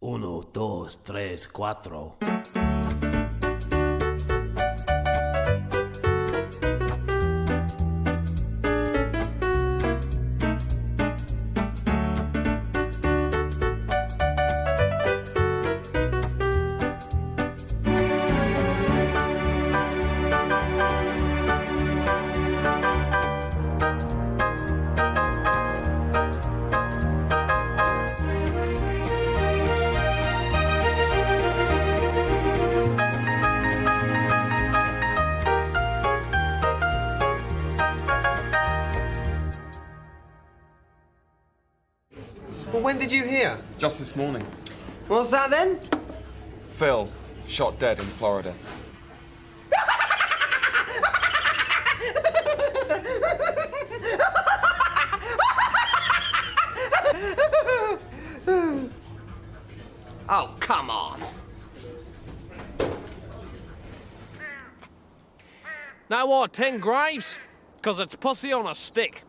1, 2, 3, 4. Well, when did you hear? Just this morning. What's that then? Phil, shot dead in Florida. Oh, come on. Know what, 10 graves? 'Cause it's pussy on a stick.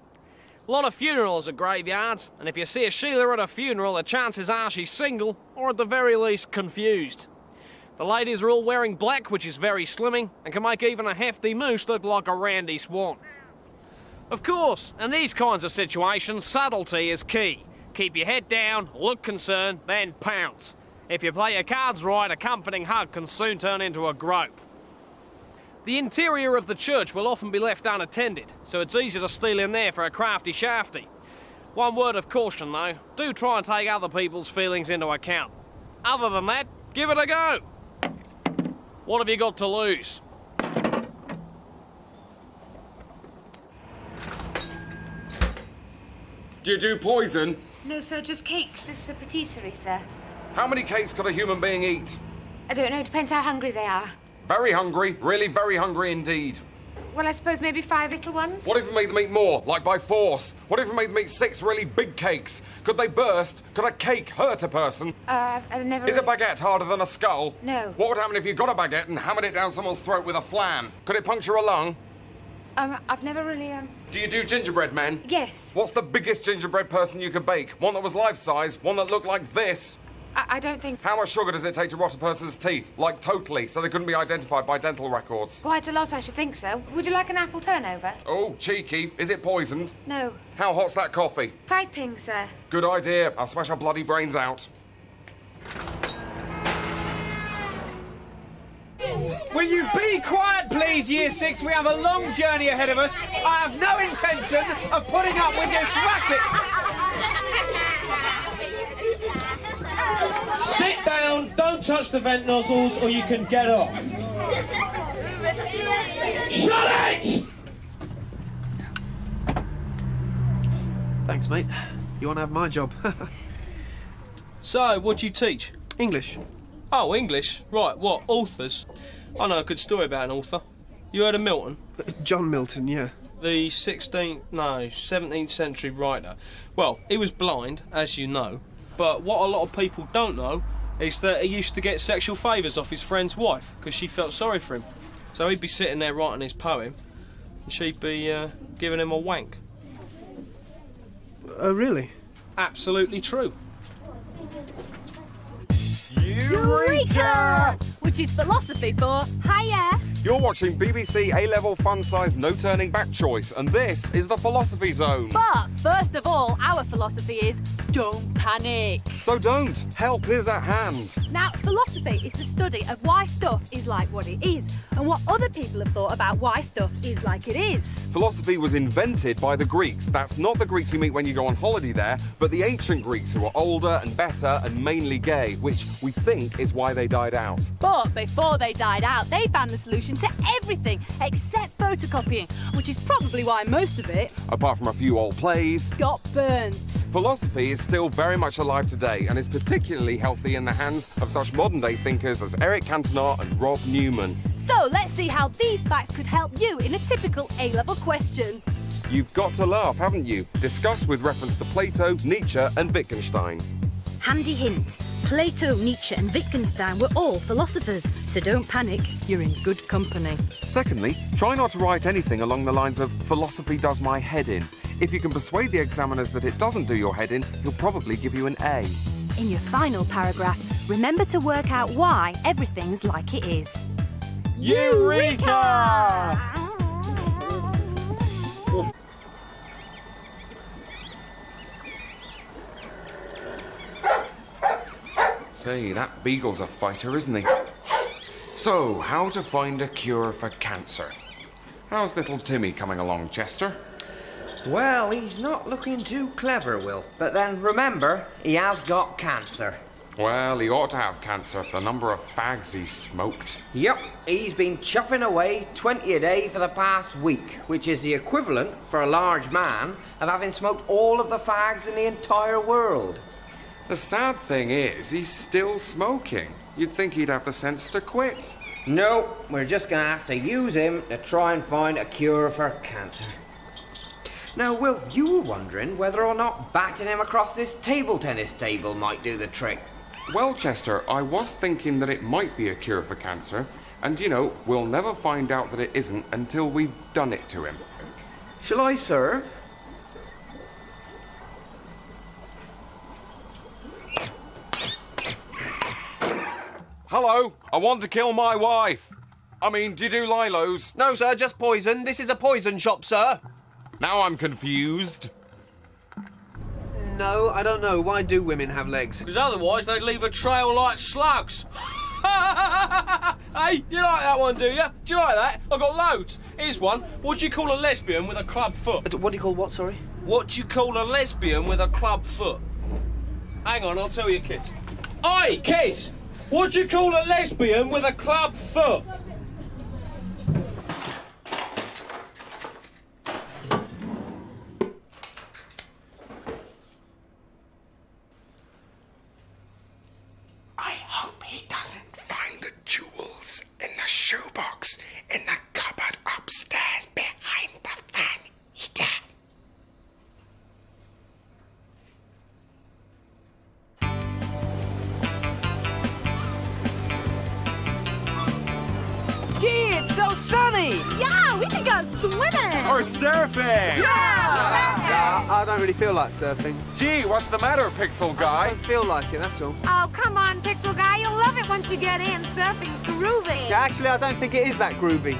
A lot of funerals at graveyards, and if you see a Sheila at a funeral, the chances are she's single, or at the very least, confused. The ladies are all wearing black, which is very slimming, and can make even a hefty moose look like a randy swan. Of course, in these kinds of situations, subtlety is key. Keep your head down, look concerned, then pounce. If you play your cards right, a comforting hug can soon turn into a grope. The interior of the church will often be left unattended, so it's easy to steal in there for a crafty shafty. One word of caution, though, do try and take other people's feelings into account. Other than that, give it a go. What have you got to lose? Do you do poison? No, sir, just cakes. This is a patisserie, sir. How many cakes could a human being eat? I don't know, depends how hungry they are. Very hungry, really very hungry indeed. Well, I suppose maybe 5 little ones. What if we made them eat more, like by force? What if we made them eat 6 really big cakes? Could they burst? Could a cake hurt a person? I never... Is a baguette harder than a skull? No. What would happen if you got a baguette and hammered it down someone's throat with a flan? Could it puncture a lung? I've never really, Do you do gingerbread men? Yes. What's the biggest gingerbread person you could bake? One that was life-size? One that looked like this? I don't think... How much sugar does it take to rot a person's teeth? Like, totally, so they couldn't be identified by dental records. Quite a lot, I should think so. Would you like an apple turnover? Oh, cheeky. Is it poisoned? No. How hot's that coffee? Piping, sir. Good idea. I'll smash our bloody brains out. Will you be quiet, please, Year 6? We have a long journey ahead of us. I have no intention of putting up with this racket. Sit down, don't touch the vent nozzles, or you can get off. Shut it! Thanks, mate. You want to have my job? So, what do you teach? English. Oh, English? Right, what, authors? I know a good story about an author. You heard of Milton? John Milton, yeah. The 17th century writer. Well, he was blind, as you know, but what a lot of people don't know is that he used to get sexual favours off his friend's wife because she felt sorry for him. So he'd be sitting there writing his poem and she'd be giving him a wank. Oh, really? Absolutely true. Eureka! Which is philosophy for hiya. You're watching BBC A-Level Fun-Size No-Turning Back Choice, and this is the Philosophy Zone. But first of all, our philosophy is don't panic. So don't. Help is at hand. Now, philosophy is the study of why stuff is like what it is and what other people have thought about why stuff is like it is. Philosophy was invented by the Greeks. That's not the Greeks you meet when you go on holiday there, but the ancient Greeks who were older and better and mainly gay, which we think is why they died out. But before they died out, they found the solution to everything except photocopying, which is probably why most of it, Apart from a few old plays, got burnt. philosophy is still very much alive today and is particularly healthy in the hands of such modern-day thinkers as Eric Cantona and Rob Newman. So let's see how these facts could help you in a typical A-level question. You've got to laugh, haven't you? Discussed with reference to Plato, Nietzsche and Wittgenstein. Handy hint, Plato, Nietzsche and Wittgenstein were all philosophers, so don't panic, you're in good company. Secondly, try not to write anything along the lines of philosophy does my head in. If you can persuade the examiners that it doesn't do your head in, he'll probably give you an A. In your final paragraph, remember to work out why everything's like it is. Eureka! Say, that beagle's a fighter, isn't he? So, how to find a cure for cancer? How's little Timmy coming along, Chester? Well, he's not looking too clever, Wilf. But then remember, he has got cancer. Well, he ought to have cancer for the number of fags he's smoked. Yep, he's been chuffing away 20 a day for the past week, which is the equivalent, for a large man, of having smoked all of the fags in the entire world. The sad thing is, he's still smoking. You'd think he'd have the sense to quit. No, we're just going to have to use him to try and find a cure for cancer. Now, Wilf, you were wondering whether or not batting him across this table tennis table might do the trick. Well, Chester, I was thinking that it might be a cure for cancer, and you know, we'll never find out that it isn't until we've done it to him. Shall I serve? Hello, I want to kill my wife. I mean, do you do Lilos? No, sir, just poison. This is a poison shop, sir. Now I'm confused. No, I don't know. Why do women have legs? Because otherwise they'd leave a trail like slugs. Hey, you like that one, do you? Do you like that? I've got loads. Here's one. What do you call a lesbian with a club foot? What do you call what, sorry? What do you call a lesbian with a club foot? Hang on, I'll tell you, kids. Oi, kids! What do you call a lesbian with a club foot? I hope he doesn't find the jewels in the shoebox in the cupboard upstairs behind the fan heater. Gee, it's so sunny! Yeah, we can go swimming! Or surfing! I don't really feel like surfing. Gee, what's the matter, Pixel I Guy? don't feel like it, that's all. Oh, come on, Pixel Guy. You'll love it once you get in. Surfing's groovy. Yeah, actually, I don't think it is that groovy.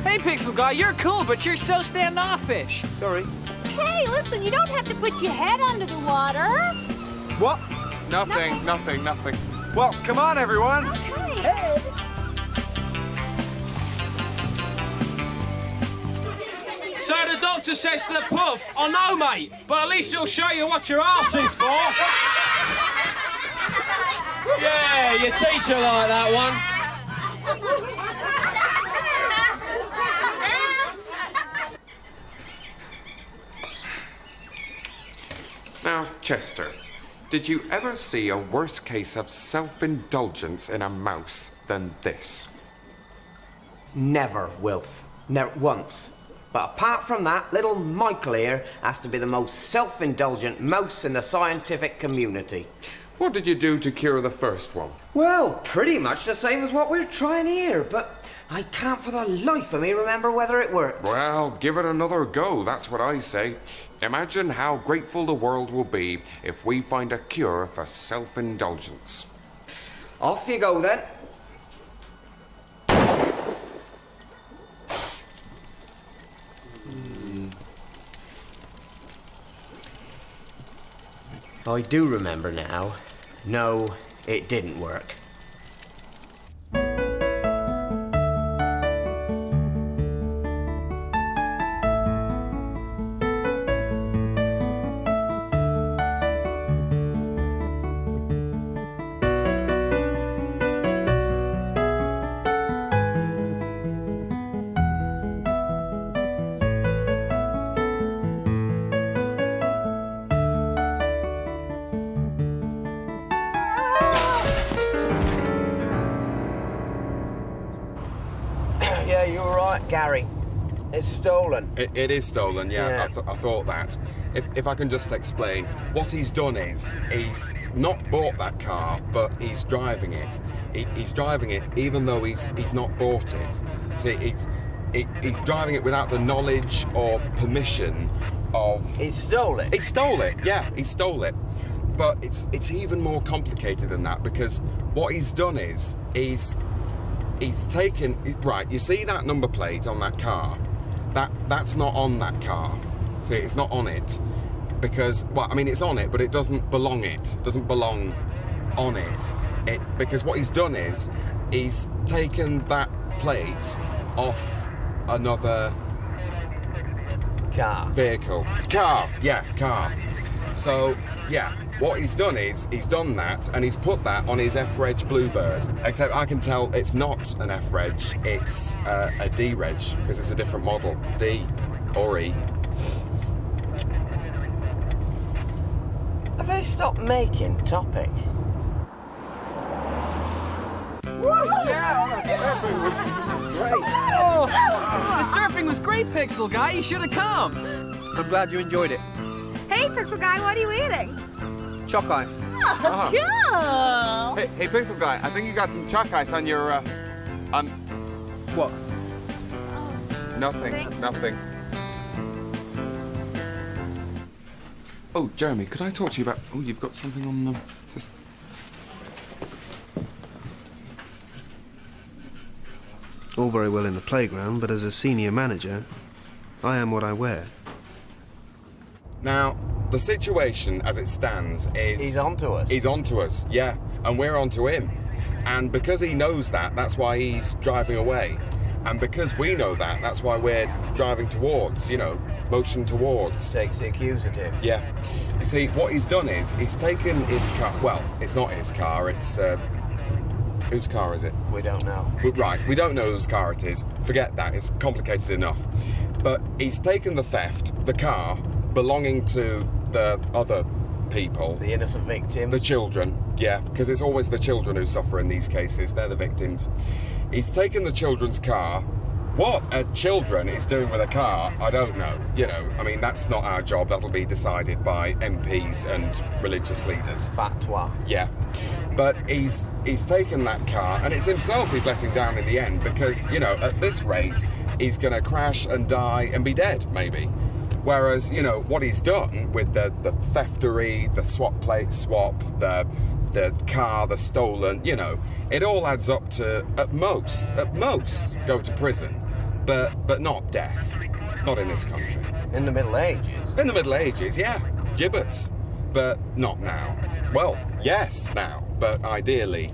Hey, Pixel Guy, you're cool, but you're so standoffish. Sorry. Hey, listen, you don't have to put your head under the water. What? Nothing. Well, come on, everyone. Okay. So the doctor says to the puff, I know, mate, but at least it'll show you what your arse is for. Yeah, your teacher like that one. Now, Chester, did you ever see a worse case of self-indulgence in a mouse than this? Never, Wilf. Never once. But apart from that, little Michael here has to be the most self-indulgent mouse in the scientific community. What did you do to cure the first one? Well, pretty much the same as what we're trying here, but I can't for the life of me remember whether it worked. Well, give it another go, that's what I say. Imagine how grateful the world will be if we find a cure for self-indulgence. Off you go, then. I do remember now. No, it didn't work. Yeah, you're right, Gary. It's stolen. It is stolen, yeah. I thought that. If I can just explain, what he's done is he's not bought that car, but he's driving it. He's driving it even though he's not bought it. See, he's driving it without the knowledge or permission of... He stole it? He stole it, yeah, he stole it. But it's even more complicated than that, because what he's done is he's taken, right, you see that number plate on that car? That's not on that car. See, it's not on it because, well, I mean, it's on it, but it doesn't belong on it. Because what he's done is he's taken that plate off another vehicle. Car. So, yeah, what he's done is he's done that and he's put that on his F-Reg Bluebird. Except I can tell it's not an F-Reg, it's a D-Reg, because it's a different model. D or E. Have they stopped making Topic? Oh, the surfing was great, Pixel Guy. You should have come. I'm glad you enjoyed it. Hey, Pixel Guy, what are you eating? Chalk ice. Oh, cool! Hey, Pixel Guy, I think you got some chalk ice on your, What? Nothing. Oh, Jeremy, could I talk to you about... Oh, you've got something on just... All very well in the playground, but as a senior manager, I am what I wear. Now, the situation as it stands is... He's onto us. He's onto us, yeah. And we're onto him. And because he knows that, that's why he's driving away. And because we know that, that's why we're driving towards, motion towards. Takes the accusative. Yeah. You see, what he's done is, he's taken his car... Well, it's not his car, it's... Whose car is it? We don't know. Right, we don't know whose car it is. Forget that, it's complicated enough. But he's taken the theft, the car, belonging to the other people. The innocent victim. The children, yeah, because it's always the children who suffer in these cases. They're the victims. He's taken the children's car. What a children is doing with a car, I don't know. I mean, that's not our job. That'll be decided by MPs and religious leaders. Fatwa. Yeah. But he's taken that car, and it's himself he's letting down in the end, because, at this rate, he's going to crash and die and be dead, maybe. Whereas, what he's done with the theftery, the swap plate swap, the car, the stolen, it all adds up to, at most, go to prison. But not death. Not in this country. In the Middle Ages? In the Middle Ages, yeah. Gibbets. But not now. Well, yes, now. But ideally,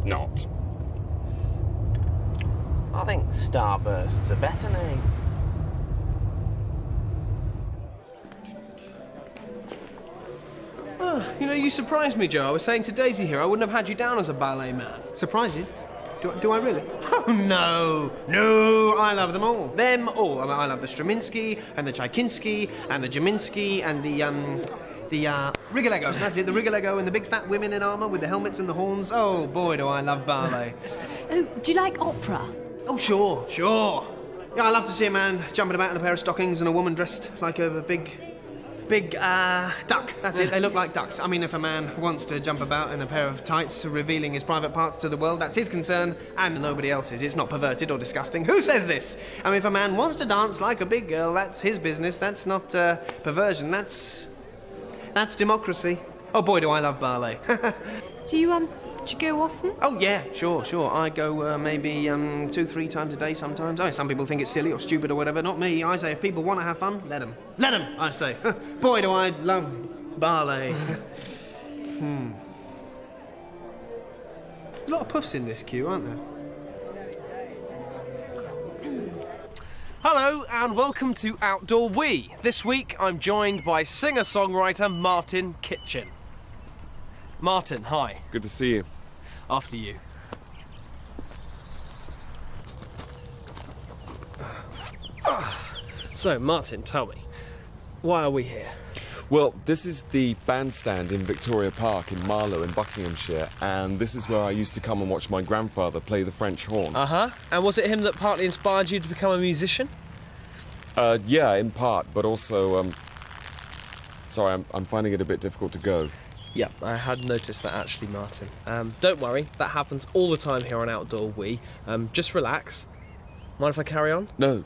not. I think Starburst's a better name. You surprised me, Joe. I was saying to Daisy here I wouldn't have had you down as a ballet man. Surprise you? Do I really? Oh, no, I love them all. Them all. I love the Straminsky, and the Tchaikovsky, and the Jaminsky, and the Rigolego. That's it, the Rigolego, and the big fat women in armour with the helmets and the horns. Oh, boy, do I love ballet. Oh, do you like opera? Oh, sure. Yeah, I love to see a man jumping about in a pair of stockings and a woman dressed like a big duck. That's it, they look like ducks. I mean, if a man wants to jump about in a pair of tights revealing his private parts to the world, that's his concern and nobody else's. It's not perverted or disgusting. Who says this? I mean, if a man wants to dance like a big girl, that's his business. That's not perversion. That's democracy. Oh, boy, do I love ballet. Do you go often? Oh, yeah, sure. I go maybe 2-3 times a day sometimes. Oh, some people think it's silly or stupid or whatever. Not me. I say if people want to have fun, let them. Let them, I say. Boy, do I love ballet. A lot of puffs in this queue, aren't there? Hello and welcome to Outdoor We. This week I'm joined by singer-songwriter Martin Kitchen. Martin, hi. Good to see you. After you. So, Martin, tell me, why are we here? Well, this is the bandstand in Victoria Park in Marlow in Buckinghamshire, and this is where I used to come and watch my grandfather play the French horn. Uh-huh. And was it him that partly inspired you to become a musician? Yeah, in part, but also, sorry, I'm finding it a bit difficult to go. Yeah, I had noticed that actually, Martin. Don't worry, that happens all the time here on Outdoor We. Just relax. Mind if I carry on? No.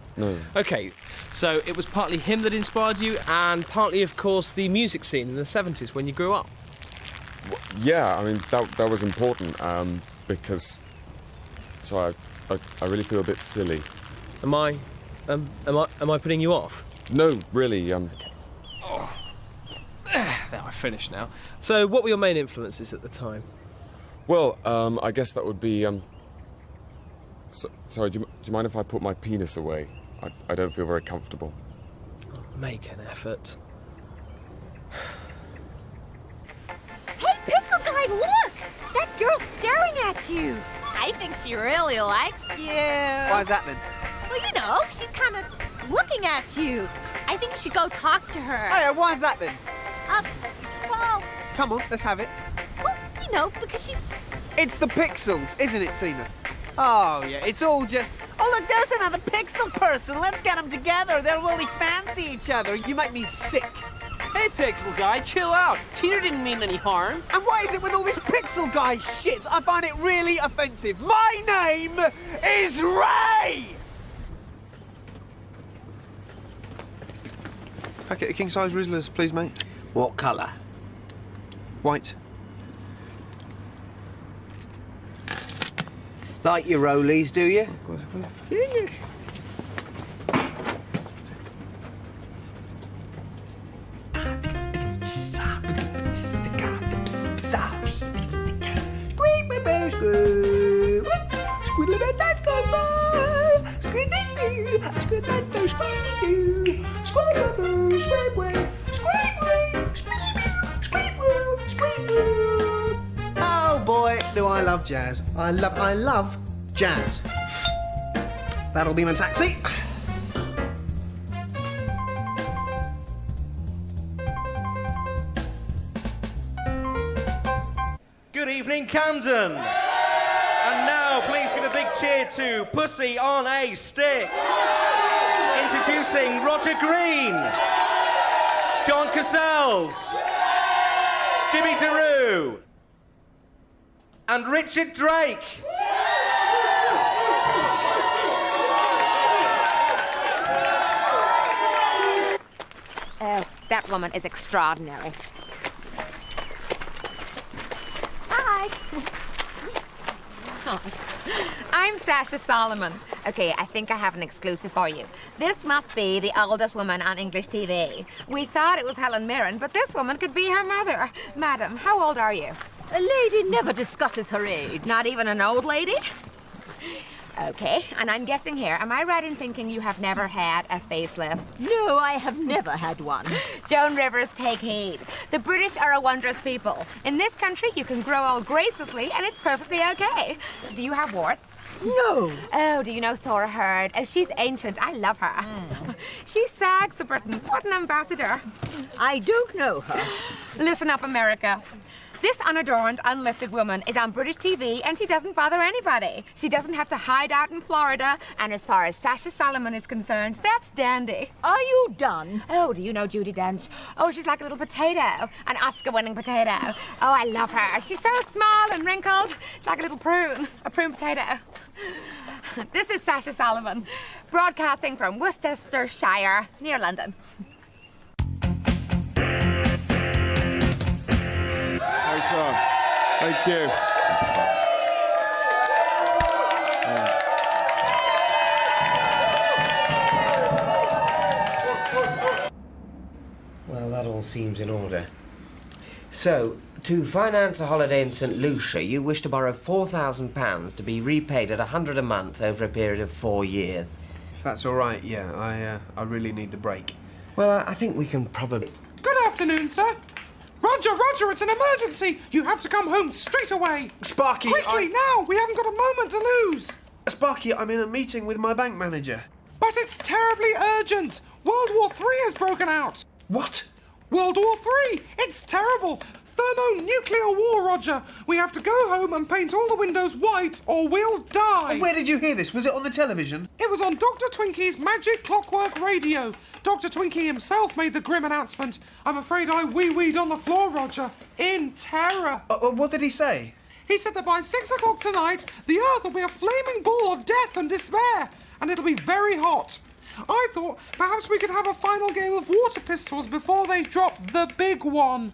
OK, so it was partly him that inspired you, and partly, of course, the music scene in the 70s when you grew up. Yeah, I mean, that was important, because... So I really feel a bit silly. Am I putting you off? No, really, There, I finished now. So, what were your main influences at the time? Well, I guess that would be, sorry, do you mind if I put my penis away? I don't feel very comfortable. Make an effort. Hey, Pixel Guy, look! That girl's staring at you. I think she really likes you. Why is that then? Well, you know, she's kind of looking at you. I think you should go talk to her. Hey, why is that then? Well... Come on, let's have it. Well, you know, because she... It's the pixels, isn't it, Tina? Oh, yeah, it's all just... Oh, look, there's another pixel person. Let's get them together. They'll really fancy each other. You make me sick. Hey, Pixel Guy, chill out. Tina didn't mean any harm. And what is it with all this Pixel Guy shit? I find it really offensive. My name is Ray! Packet of king-size Rizzlers, please, mate. What colour? White. Like your rollies, do you? Of course, yeah. Oh boy, do I love jazz. I love jazz. That'll be my taxi. Good evening, Camden. And now, please give a big cheer to Pussy on a Stick. Introducing Roger Green, John Cassells, Jimmy DeRue, and Richard Drake. Oh, that woman is extraordinary. Hi. I'm Sasha Solomon. Okay, I think I have an exclusive for you. This must be the oldest woman on English TV. We thought it was Helen Mirren, but this woman could be her mother. Madam, how old are you? A lady never discusses her age. Not even an old lady? Okay, and I'm guessing here, am I right in thinking you have never had a facelift? No, I have never had one. Joan Rivers, take heed. The British are a wondrous people. In this country, you can grow old graciously, and it's perfectly okay. Do you have warts? No. Oh, do you know Thora Hird? Oh, she's ancient. I love her. She sags for Britain. What an ambassador. I don't know her. Listen up, America. This unadorned, unlifted woman is on British TV, and she doesn't bother anybody. She doesn't have to hide out in Florida, and as far as Sasha Solomon is concerned, that's dandy. Are you done? Oh, do you know Judi Dench? Oh, she's like a little potato, an Oscar-winning potato. Oh, I love her. She's so small and wrinkled. It's like a little prune, a prune potato. This is Sasha Solomon, broadcasting from Worcestershire, near London. Nice one. Thank you. Well, that all seems in order. So, to finance a holiday in St. Lucia, you wish to borrow £4,000 to be repaid at £100 a month over a period of 4 years. If that's all right, yeah, I really need the break. Well, I think we can probably... Good afternoon, sir. Roger, it's an emergency. You have to come home straight away. Sparky, Quickly, now. We haven't got a moment to lose. Sparky, I'm in a meeting with my bank manager. But it's terribly urgent. World War III has broken out. What? World War III. It's terrible. Thermonuclear war, Roger. We have to go home and paint all the windows white or we'll die. Where did you hear this? Was it on the television? It was on Dr. Twinkie's magic clockwork radio. Dr. Twinkie himself made the grim announcement. I'm afraid I wee-weed on the floor, Roger, in terror. What did he say? He said that by 6 o'clock tonight, the Earth will be a flaming ball of death and despair, and it'll be very hot. I thought perhaps we could have a final game of water pistols before they drop the big one.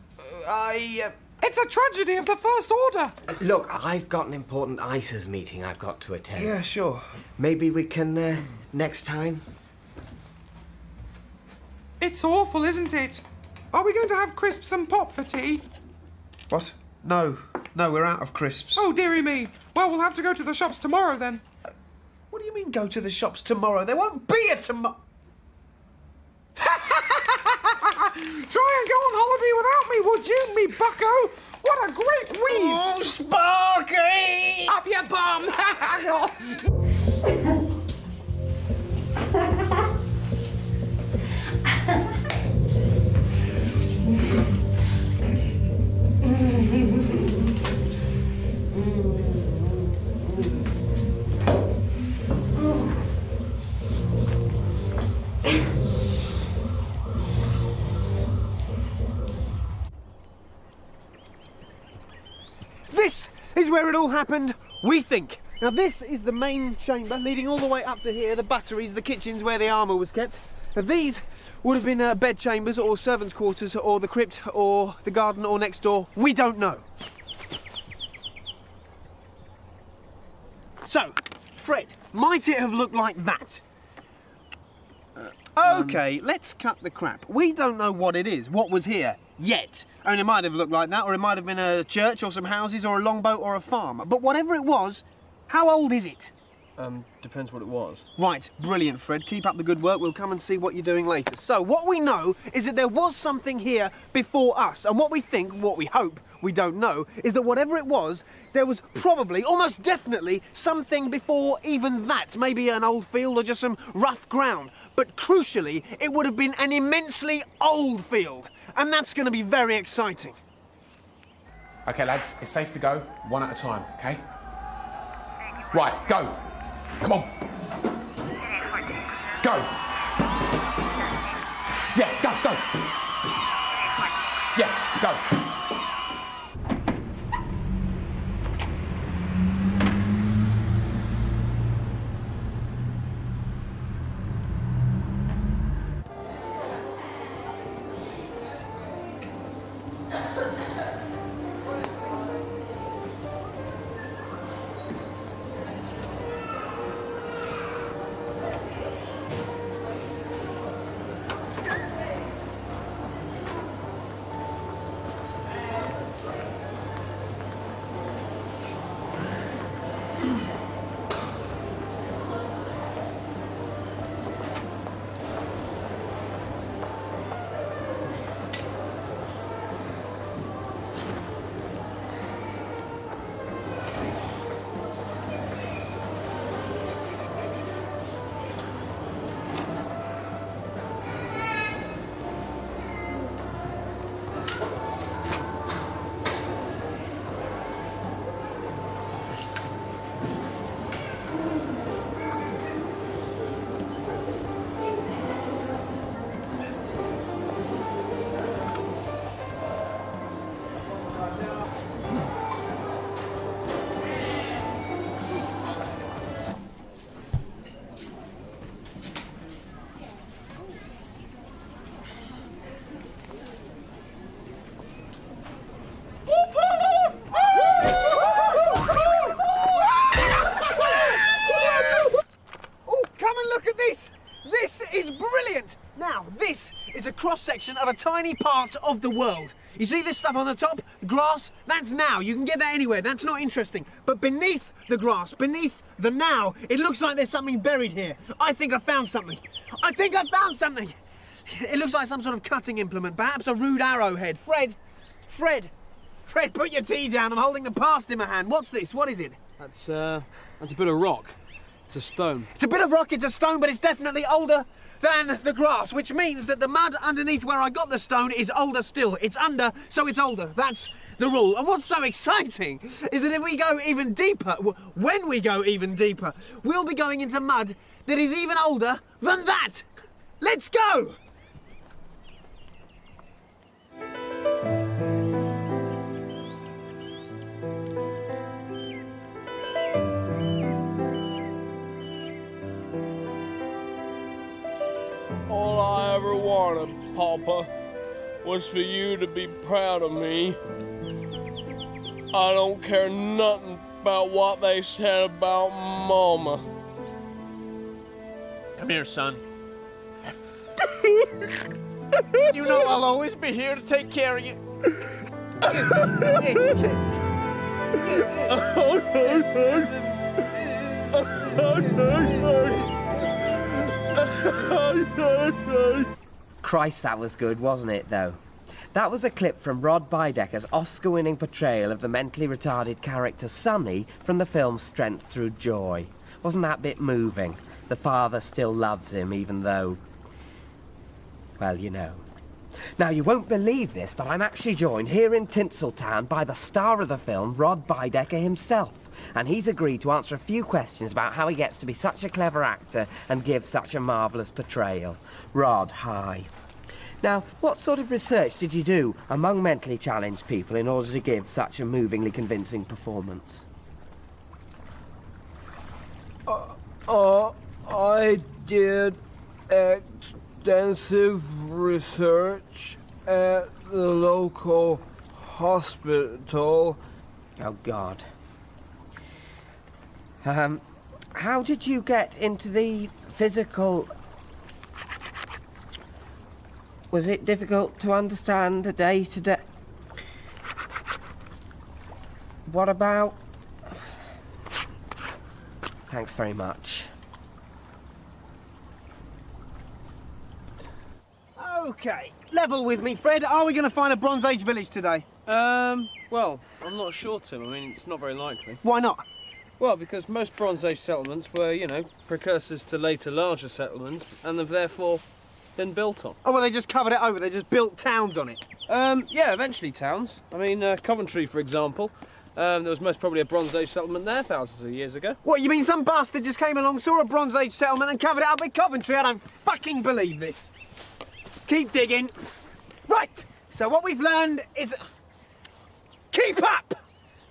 It's a tragedy of the First Order. Look, I've got an important ISIS meeting I've got to attend. Yeah, sure. Maybe we can, next time? It's awful, isn't it? Are we going to have crisps and pop for tea? What? No, we're out of crisps. Oh, dearie me. Well, we'll have to go to the shops tomorrow then. What do you mean go to the shops tomorrow? There won't be a tomorrow. Try and go on holiday without me, would you, me bucko? What a great wheeze! Oh, Sparky! Up your bum! This is where it all happened, we think. Now this is the main chamber leading all the way up to here, the batteries, the kitchens where the armour was kept. Now these would have been bed chambers or servants' quarters or the crypt or the garden or next door. We don't know. So, Fred, might it have looked like that? OK, let's cut the crap. We don't know what it is, what was here, yet. I mean, it might have looked like that, or it might have been a church or some houses or a longboat or a farm. But whatever it was, how old is it? Depends what it was. Right, brilliant, Fred. Keep up the good work. We'll come and see what you're doing later. So, what we know is that there was something here before us. And what we think, what we hope, we don't know, is that whatever it was, there was probably, almost definitely, something before even that. Maybe an old field or just some rough ground. But crucially, it would have been an immensely old field. And that's going to be very exciting. OK, lads, it's safe to go, one at a time, OK? Right, go. Come on. Go. Yeah, go, go. Yeah, go. Cross-section of a tiny part of the world. You see this stuff on the top? Grass? That's now. You can get that anywhere. That's not interesting. But beneath the grass, beneath the now, it looks like there's something buried here. I think I found something. I think I found something. It looks like some sort of cutting implement, perhaps a rude arrowhead. Fred, put your tea down. I'm holding the past in my hand. What's this? What is it? That's a bit of rock. It's a stone. It's a bit of rock, it's a stone, but it's definitely older than the grass, which means that the mud underneath where I got the stone is older still. It's under, so it's older. That's the rule. And what's so exciting is that if we go even deeper, when we go even deeper, we'll be going into mud that is even older than that. Let's go! All I ever wanted, Papa, was for you to be proud of me. I don't care nothing about what they said about Mama. Come here, son. You know I'll always be here to take care of you. Christ, that was good, wasn't it, though? That was a clip from Rod Bydecker's Oscar-winning portrayal of the mentally retarded character Sonny from the film Strength Through Joy. Wasn't that bit moving? The father still loves him, even though... well, you know. Now, you won't believe this, but I'm actually joined here in Tinseltown by the star of the film, Rod Bydecker himself. And he's agreed to answer a few questions about how he gets to be such a clever actor and give such a marvellous portrayal. Rod, hi. Now, what sort of research did you do among mentally challenged people in order to give such a movingly convincing performance? I did extensive research at the local hospital. Oh, God. How did you get into the physical... Was it difficult to understand the day-to-day... What about... Thanks very much. Okay, level with me, Fred. Are we going to find a Bronze Age village today? Well, I'm not sure, Tim. I mean, it's not very likely. Why not? Well, because most Bronze Age settlements were, you know, precursors to later larger settlements, and have therefore been built on. Oh, well, they just covered it over. They just built towns on it. Yeah, eventually towns. I mean, Coventry, for example. There was most probably a Bronze Age settlement there thousands of years ago. What, you mean some bastard just came along, saw a Bronze Age settlement and covered it up with Coventry? I don't fucking believe this. Keep digging. Right, so what we've learned is... Keep up!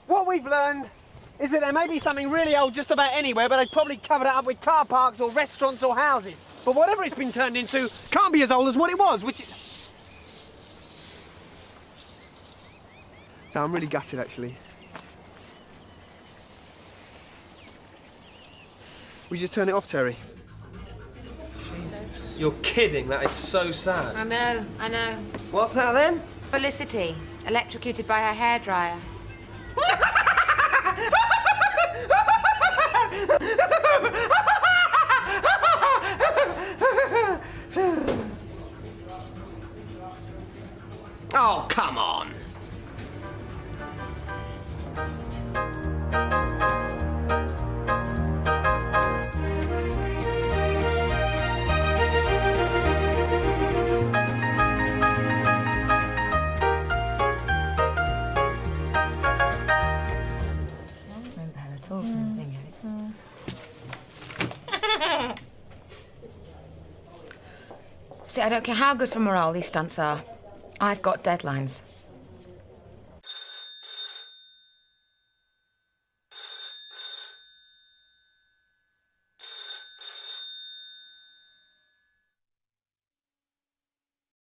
What we've learned is that there may be something really old just about anywhere, but they've probably covered it up with car parks or restaurants or houses. But whatever it's been turned into can't be as old as what it was, which is... So I'm really gutted, actually. We just turn it off, Terry. You're kidding, that is so sad. I know. What's that then? Felicity, electrocuted by her hairdryer. Oh, come on. See, I don't care how good for morale these stunts are. I've got deadlines.